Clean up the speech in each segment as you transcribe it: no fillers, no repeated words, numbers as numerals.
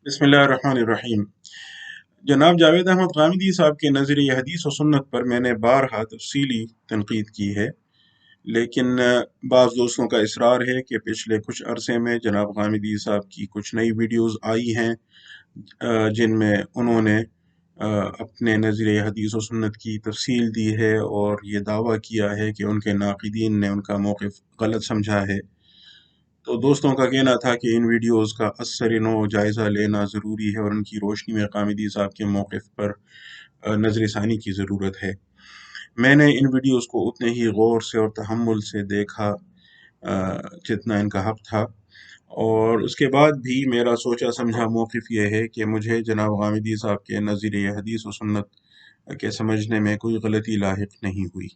بسم اللہ الرحمن الرحیم۔ جناب جاوید احمد غامدی صاحب کے نظریہ حدیث و سنت پر میں نے بارہا تفصیلی تنقید کی ہے، لیکن بعض دوستوں کا اصرار ہے کہ پچھلے کچھ عرصے میں جناب غامدی صاحب کی کچھ نئی ویڈیوز آئی ہیں جن میں انہوں نے اپنے نظریہ حدیث و سنت کی تفصیل دی ہے اور یہ دعویٰ کیا ہے کہ ان کے ناقدین نے ان کا موقف غلط سمجھا ہے۔ تو دوستوں کا کہنا تھا کہ ان ویڈیوز کا اثر نو جائزہ لینا ضروری ہے اور ان کی روشنی میں غامدی صاحب کے موقف پر نظر ثانی کی ضرورت ہے۔ میں نے ان ویڈیوز کو اتنے ہی غور سے اور تحمل سے دیکھا جتنا ان کا حق تھا، اور اس کے بعد بھی میرا سوچا سمجھا موقف یہ ہے کہ مجھے جناب غامدی صاحب کے نظریہ حدیث و سنت کے سمجھنے میں کوئی غلطی لاحق نہیں ہوئی۔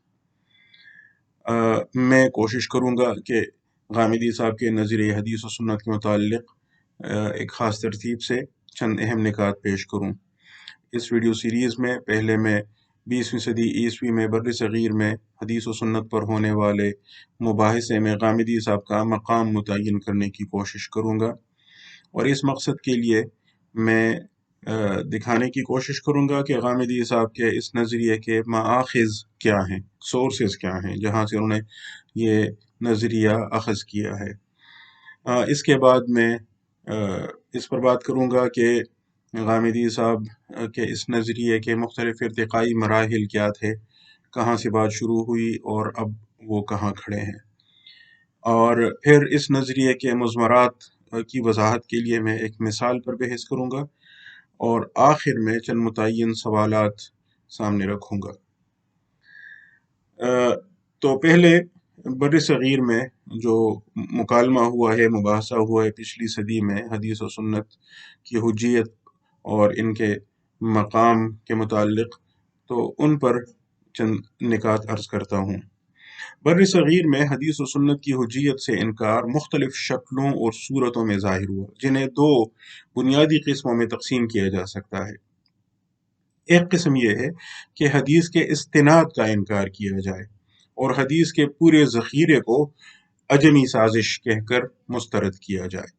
میں کوشش کروں گا کہ غامدی صاحب کے نظریہ حدیث و سنت کے متعلق ایک خاص ترتیب سے چند اہم نکات پیش کروں۔ اس ویڈیو سیریز میں پہلے میں 20ویں صدی عیسوی میں بر صغیر میں حدیث و سنت پر ہونے والے مباحثے میں غامدی صاحب کا مقام متعین کرنے کی کوشش کروں گا، اور اس مقصد کے لیے میں دکھانے کی کوشش کروں گا کہ غامدی صاحب کے اس نظریے کے مآخذ کیا ہیں، سورسز کیا ہیں جہاں سے انہوں نے یہ نظریہ اخذ کیا ہے۔ اس کے بعد میں اس پر بات کروں گا کہ غامدی صاحب کے اس نظریے کے مختلف ارتقائی مراحل کیا تھے، کہاں سے بات شروع ہوئی اور اب وہ کہاں کھڑے ہیں، اور پھر اس نظریے کے مضمرات کی وضاحت کے لیے میں ایک مثال پر بحث کروں گا، اور آخر میں چند متعین سوالات سامنے رکھوں گا۔ تو پہلے بر صغیر میں جو مکالمہ ہوا ہے، مباحثہ ہوا ہے پچھلی صدی میں حدیث و سنت کی حجیت اور ان کے مقام کے متعلق، تو ان پر چند نکات عرض کرتا ہوں۔ بر صغیر میں حدیث و سنت کی حجیت سے انکار مختلف شکلوں اور صورتوں میں ظاہر ہوا، جنہیں دو بنیادی قسموں میں تقسیم کیا جا سکتا ہے۔ ایک قسم یہ ہے کہ حدیث کے استناد کا انکار کیا جائے اور حدیث کے پورے ذخیرے کو عجمی سازش کہہ کر مسترد کیا جائے۔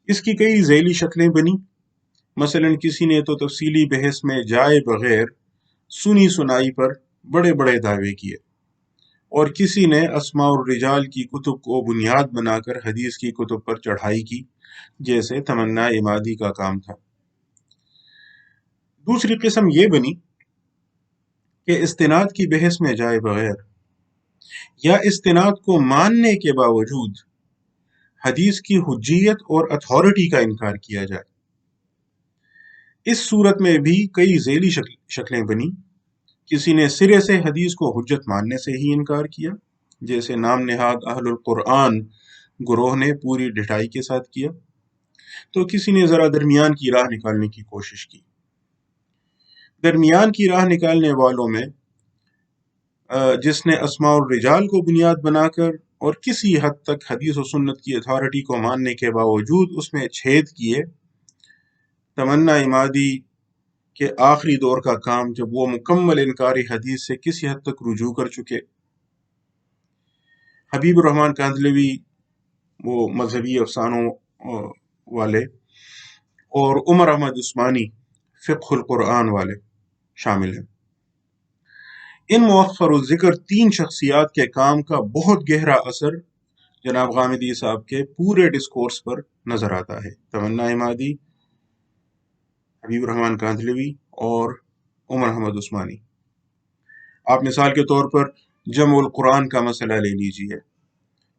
اس کی کئی ذیلی شکلیں بنی، مثلا کسی نے تو تفصیلی بحث میں جائے بغیر سنی سنائی پر بڑے بڑے دعوے کیے، اور کسی نے اسماء الرجال کی کتب کو بنیاد بنا کر حدیث کی کتب پر چڑھائی کی، جیسے تمنا عمادی کا کام تھا۔ دوسری قسم یہ بنی کہ استناد کی بحث میں جائے بغیر یا استناد کو ماننے کے باوجود حدیث کی حجیت اور اتھارٹی کا انکار کیا جائے۔ اس صورت میں بھی کئی ذیلی شکلیں بنی، کسی نے سرے سے حدیث کو حجت ماننے سے ہی انکار کیا، جیسے نام نہاد اہل القرآن گروہ نے پوری ڈٹائی کے ساتھ کیا، تو کسی نے ذرا درمیان کی راہ نکالنے کی کوشش کی۔ درمیان کی راہ نکالنے والوں میں جس نے اسماء الرجال کو بنیاد بنا کر اور کسی حد تک حدیث و سنت کی اتھارٹی کو ماننے کے باوجود اس میں چھید کیے، تمنا عمادی کے آخری دور کا کام جب وہ مکمل انکار حدیث سے کسی حد تک رجوع کر چکے، حبیب الرحمن کاندھلوی وہ مذہبی افسانوں والے، اور عمر احمد عثمانی فقہ القرآن والے شامل ہیں۔ ان مؤخر الذکر تین شخصیات کے کام کا بہت گہرا اثر جناب غامدی صاحب کے پورے ڈسکورس پر نظر آتا ہے۔ تمنا عمادی، حبیب الرحمن کاندھلوی اور عمر احمد عثمانی۔ آپ مثال کے طور پر جمع القرآن کا مسئلہ لے لیجئے،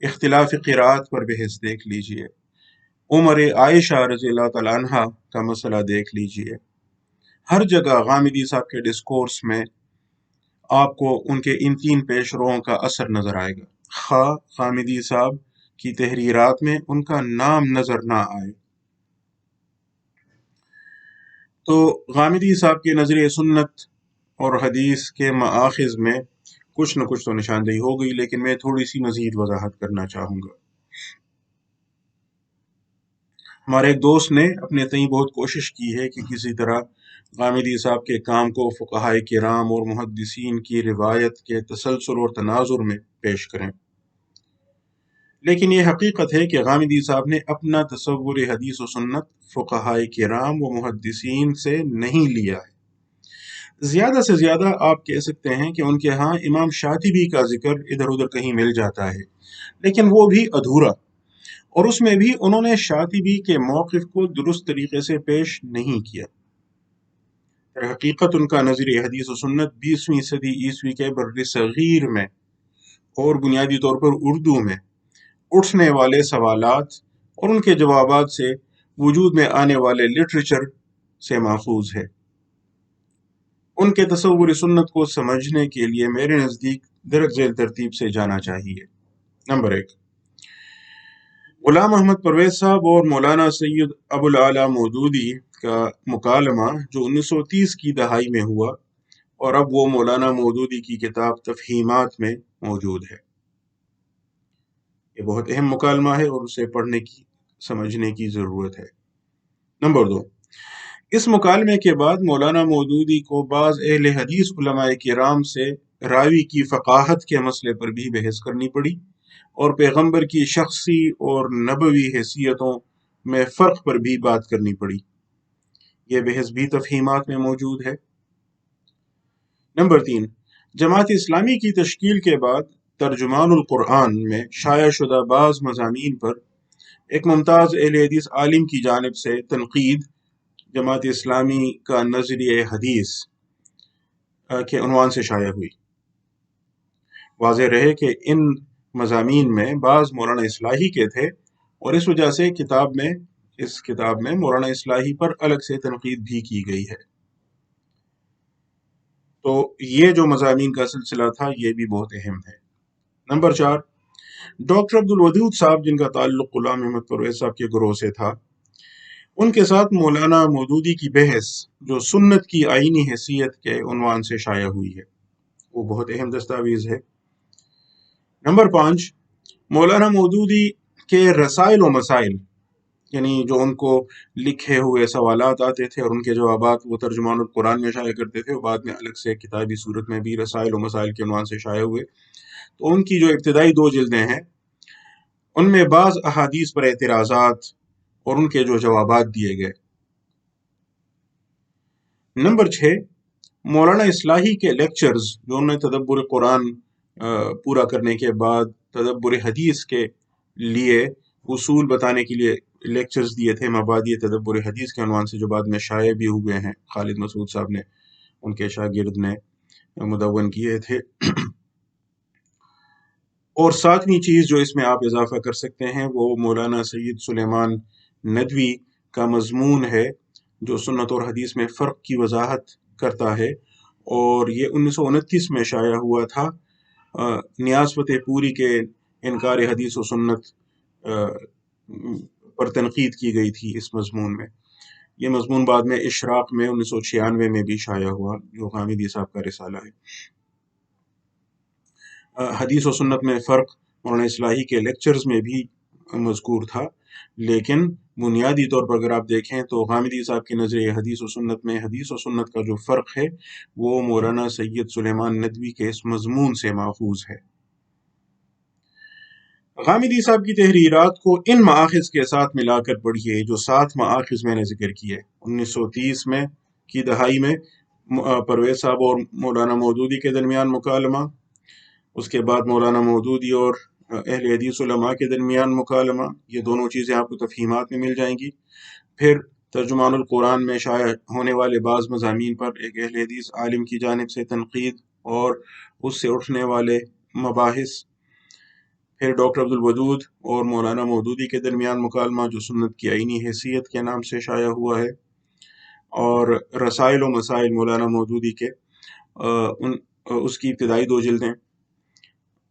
اختلاف قراءت پر بحث دیکھ لیجئے، عمر عائشہ رضی اللہ تعالیٰ عنہ کا مسئلہ دیکھ لیجئے۔ ہر جگہ غامدی صاحب کے ڈسکورس میں آپ کو ان کے ان تین پیش روؤں کا اثر نظر آئے گا، خواہ غامدی صاحب کی تحریرات میں ان کا نام نظر نہ آئے۔ تو غامدی صاحب کے نظریہ سنت اور حدیث کے مآخذ میں کچھ نہ کچھ تو نشاندہی ہو گئی، لیکن میں تھوڑی سی مزید وضاحت کرنا چاہوں گا۔ ہمارے ایک دوست نے اپنے تئیں بہت کوشش کی ہے کہ کسی طرح غامدی صاحب کے کام کو فقہائے کرام اور محدثین کی روایت کے تسلسل اور تناظر میں پیش کریں۔ लेकिन ये हकीकत है कि गामिदी साहब ने अपना तसव्वुर हदीस व सुन्नत फ़ुक़हाए किराम व मुहद्दिसीन से नहीं लिया है। ज़्यादा से ज़्यादा आप कह सकते हैं कि उनके यहाँ इमाम शातिबी का ज़िक्र इधर उधर कहीं मिल जाता है, लेकिन वो भी अधूरा, और उसमें भी उन्होंने शातिबी के मौक़िफ़ को दुरुस्त तरीके से पेश नहीं किया। हकीकत उनका नज़रिया हदीस व सुन्नत 20वीं सदी ईस्वी के बर्र सग़ीर में और बुनियादी तौर पर उर्दू में उठने वाले सवालात और उनके जवाबात से वजूद में आने वाले लिटरेचर से माखूज है। उनके तसव्वुर सुन्नत को समझने के लिए मेरे नज़दीक दरज झेल तरतीब से जाना चाहिए। नंबर 1, गुलाम अहमद परवेज़ साहब और मौलाना सैयद अबुल आला मौदूदी का मुकालमा जो 1930 की दहाई में हुआ, और अब वो मौलाना मौदूदी की किताब तफ़हीमात में मौजूद है। ये बहुत अहम मुकालमा है और उसे पढ़ने की समझने की ज़रूरत है। नंबर 2, इस मुकालमे के बाद मौलाना मौदूदी को बाज़ अहले हदीस उलमाए किराम से रावी की फ़क़ाहत के मसले पर भी बहस करनी पड़ी और पैगंबर की शख्सी और नबवी हैसियतों में फ़र्क पर भी बात करनी पड़ी। ये बहस भी तफ़हीमात में मौजूद है। नंबर 3, जमात इस्लामी की तश्कील के बाद तर्जुमानुल कुरान में शाया शुदा बाज़ मज़ामीन पर एक मुमताज़ अहले हदीस आलिम की जानिब से तनकीद जमात इस्लामी का नज़रिया हदीस के उन्वान से शाया हुई। वाज़ेह रहे कि इन मज़ामीन में बाज़ मौलाना इस्लाही के थे और इस वजह से इस किताब में मौलाना इस्लाही पर अलग से तनकीद भी की गई है। तो ये जो मज़ामीन का सिलसिला था ये भी बहुत अहम है। नंबर 4, डॉक्टर अब्दुल वदूद साहब जिनका ताल्लुक़ गुलाम अहमद परवेज़ साहब के ग्रोह से था, उनके साथ मौलाना मौदूदी की बहस जो सुन्नत की आईनी हैसियत के उन्वान से शाया हुई है, वो बहुत अहम दस्तावेज़ है। नंबर 5, मौलाना मौदूदी के रसाइल व मसाइल, यानी जो उनको लिखे हुए सवालात आते थे और उनके जवाबात वो तर्जुमानुल कुरान में शाया करते थे, और बाद में अलग से किताबी सूरत में भी रसाइल व मसाइल के उन्वान से शाया हुए। तो उनकी जो इब्तिदाई 2 जिल्दें हैं उनमें बाज़ अहादीस पर एतराज़ात और उनके जो जवाबात दिए गए। नंबर 6, मौलाना इस्लाही के लेक्चर्स जो उन्होंने तदब्बुर कुरान पूरा करने के बाद तदब्बुर हदीस के लिए उसूल बताने के लिए लेक्चर्स दिए थे, मबादी तदब्बुर हदीस के उन्वान से, जो बाद में शाये भी हुए हैं। खालिद मसूद साहब ने, उनके शागिर्द ने मुदव्वन किए थे। और 7वीं चीज़ जो इसमें आप इजाफ़ा कर सकते हैं वो मौलाना सैयद सुलेमान नदवी का मज़मून है जो सुन्नत और हदीस में फ़र्क की वजाहत करता है, और ये 1929 में शाया हुआ था। नियाज़ फ़तेहपुरी के इनकार हदीस व सुन्नत पर तनकीद की गई थी इस मज़मून में। ये मज़मून बाद में इशराक़ में 1996 में भी शाया हुआ, जो गामिदी साहब का रिसाला है। हदीस व सुन्नत में फ़र्क मौलाना इस्लाही के लेक्चर्स में भी मज़कूर था, लेकिन बुनियादी तौर पर अगर आप देखें तो गामिदी साहब के नज़रिए हदीस व सुन्नत में हदीस व सुन्नत का जो फ़र्क है वो मौलाना सैयद सुलेमान नदवी के इस मज़मून से माखूज़ है। गामिदी साहब की तहरीरात को इन मआख़िज़ के साथ मिलाकर पढ़िए जो 7 मआख़िज़ मैंने ज़िक्र किए। 1930 में की दहाई में परवेज़ साहब और मौलाना मौदूदी के दरमियान मुकालमा, उसके बाद मौलाना मौदूदी और अहले हदीस उलमा के दरमियान मुकालमा, ये दोनों चीज़ें आपको तफ़हीमात में मिल जाएंगी। फिर तर्जुमानुल कुरान में शाया होने वाले बाज़ मज़ामीन पर एक अहले हदीस आलिम की जानिब से तनकीद और उससे उठने वाले मबाहिस। फिर डॉक्टर अब्दुल वदूद और मौलाना मौदूदी के दरमियान मुकालमा जो सुन्नत की आईनी हैसियत के नाम से शाया हुआ है, और रसाइल व मसाइल मौलाना मौदूदी के उसकी इब्तिदाई 2 जिल्दें,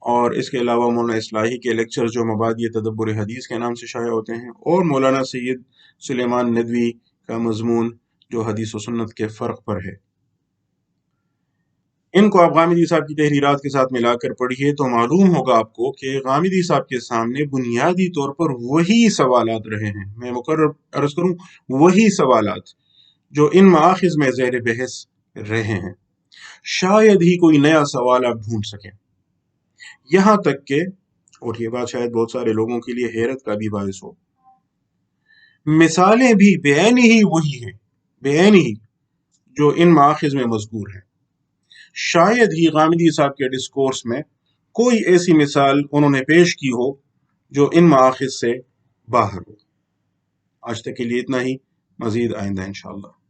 और इसके अलावा मौलाना इस्लाही के लेक्चर जो मबादी तदब्बुर हदीस के नाम से शाया होते हैं, और मौलाना सैयद सुलेमान नदवी का मज़मून जो हदीस व सुन्नत के फ़र्क पर है। इनको आप गामिदी साहब की तहरीरात के साथ मिलाकर पढ़िए तो मालूम होगा आपको कि गामिदी साहब के सामने बुनियादी तौर पर वही सवालात रहे हैं। मैं मुकर्रर अर्ज़ करूँ, वही सवालात जो इन मआख़िज़ में ज़ेर बहस रहे हैं। शायद ही कोई नया सवाल आप ढूंढ सकें। यहाँ तक कि اور یہ بات شاید بہت سارے لوگوں کے لیے حیرت کا بھی باعث ہو، مثالیں بھی بعین ہی وہی ہیں، بعین ہی جو ان مآخذ میں مذکور ہیں۔ شاید ہی غامدی صاحب کے ڈسکورس میں کوئی ایسی مثال انہوں نے پیش کی ہو جو ان مآخذ سے باہر ہو۔ آج تک کے لیے اتنا ہی، مزید آئندہ انشاءاللہ۔